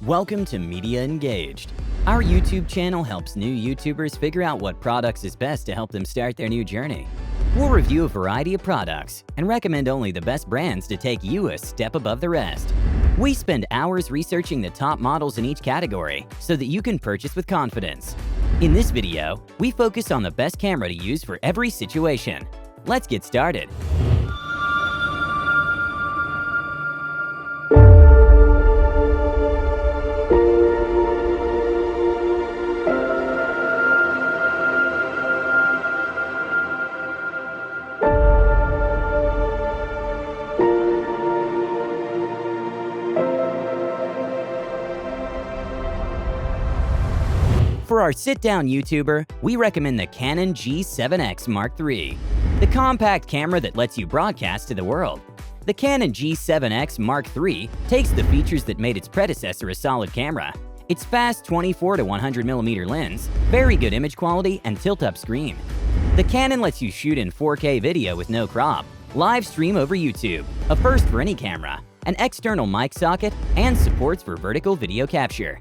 Welcome to Media Engaged. Our YouTube channel helps new YouTubers figure out what products is best to help them start their new journey. We'll review a variety of products and recommend only the best brands to take you a step above the rest. We spend hours researching the top models in each category so that you can purchase with confidence. In this video, we focus on the best camera to use for every situation. Let's get started. For our sit-down YouTuber, we recommend the Canon G7X Mark III, the compact camera that lets you broadcast to the world. The Canon G7X Mark III takes the features that made its predecessor a solid camera. Its fast 24 to 100mm lens, very good image quality, and tilt-up screen. The Canon lets you shoot in 4K video with no crop, live stream over YouTube, a first for any camera, an external mic socket, and supports for vertical video capture.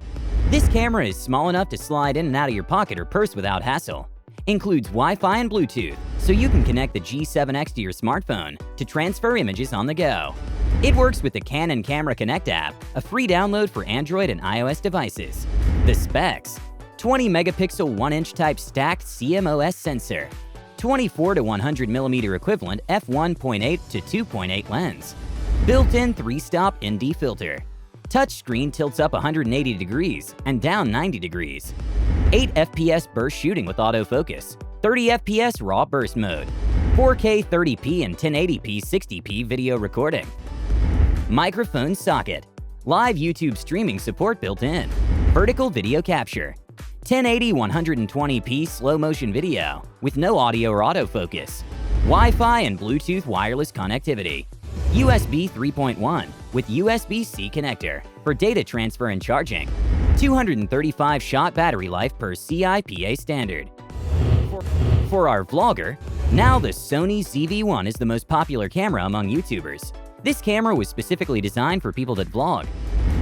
This camera is small enough to slide in and out of your pocket or purse without hassle. Includes Wi-Fi and Bluetooth, so you can connect the G7X to your smartphone to transfer images on the go. It works with the Canon Camera Connect app, a free download for Android and iOS devices. The specs: 20 megapixel 1-inch type stacked CMOS sensor, 24 to 100mm equivalent f1.8 to 2.8 lens, built-in 3-stop ND filter. Touchscreen tilts up 180 degrees and down 90 degrees. 8 FPS burst shooting with autofocus, 30 FPS raw burst mode, 4K 30p and 1080p 60p video recording. Microphone socket, live YouTube streaming support built in, vertical video capture, 1080 120p slow motion video with no audio or autofocus, Wi-Fi and Bluetooth wireless connectivity. USB 3.1 with USB-C connector for data transfer and charging. 235-shot battery life per CIPA standard. For our vlogger, now the Sony ZV-1 is the most popular camera among YouTubers. This camera was specifically designed for people that vlog.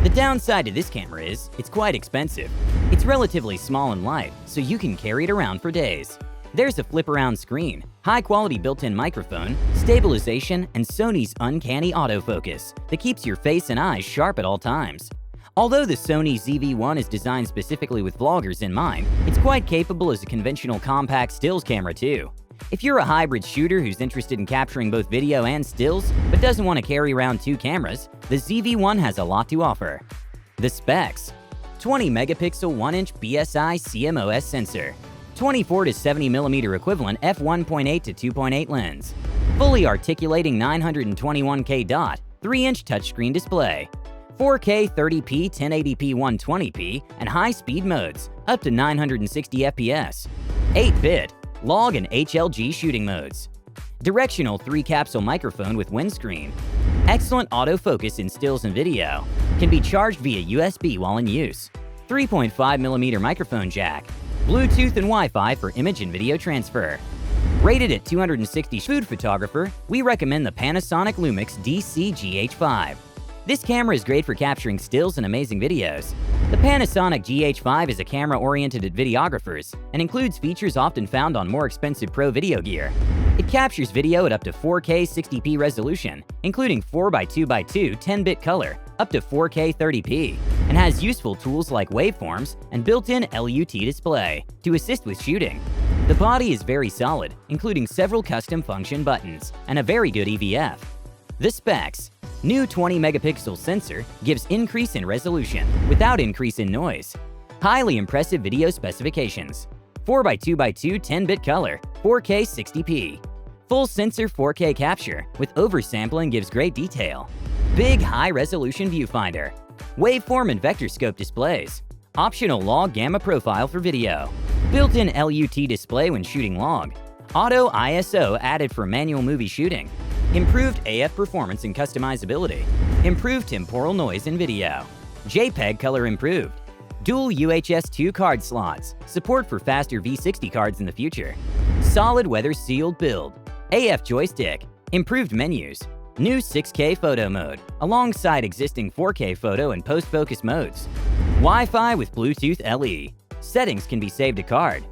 The downside to this camera is it's quite expensive. It's relatively small and light, so you can carry it around for days. There's a flip-around screen, high-quality built-in microphone, stabilization, and Sony's uncanny autofocus that keeps your face and eyes sharp at all times. Although the Sony ZV-1 is designed specifically with vloggers in mind, it's quite capable as a conventional compact stills camera too. If you're a hybrid shooter who's interested in capturing both video and stills, but doesn't want to carry around two cameras, the ZV-1 has a lot to offer. The specs: 20 megapixel 1-inch BSI CMOS sensor, 24 to 70mm equivalent f1.8 to 2.8 lens, fully articulating 921K dot, 3-inch touchscreen display, 4K 30p 1080p 120p and high-speed modes, up to 960 FPS, 8-bit, log and HLG shooting modes, directional 3-capsule microphone with windscreen, excellent autofocus in stills and video, can be charged via USB while in use, 3.5mm microphone jack, Bluetooth and Wi-Fi for image and video transfer. Rated at 260. Food photographer, we recommend the Panasonic Lumix DC-GH5. This camera is great for capturing stills and amazing videos. The Panasonic GH5 is a camera oriented at videographers and includes features often found on more expensive pro video gear. It captures video at up to 4K 60p resolution, including 4x2x2 10-bit color, up to 4K 30p, and has useful tools like waveforms and built-in LUT display to assist with shooting. The body is very solid, including several custom function buttons and a very good EVF. The specs: new 20 megapixel sensor gives increase in resolution without increase in noise. Highly impressive video specifications. 4x2x2 10-bit color, 4K 60p. Full sensor 4K capture with oversampling gives great detail. Big high-resolution viewfinder. Waveform and vector scope displays. Optional log gamma profile for video. Built-in LUT display when shooting log. Auto ISO added for manual movie shooting. Improved AF performance and customizability. Improved temporal noise in video. JPEG color improved. Dual UHS 2 card slots. Support for faster V60 cards in the future. Solid weather sealed build. AF joystick. Improved menus. New 6K photo mode, alongside existing 4K photo and post-focus modes. Wi-Fi with Bluetooth LE. Settings can be saved to card.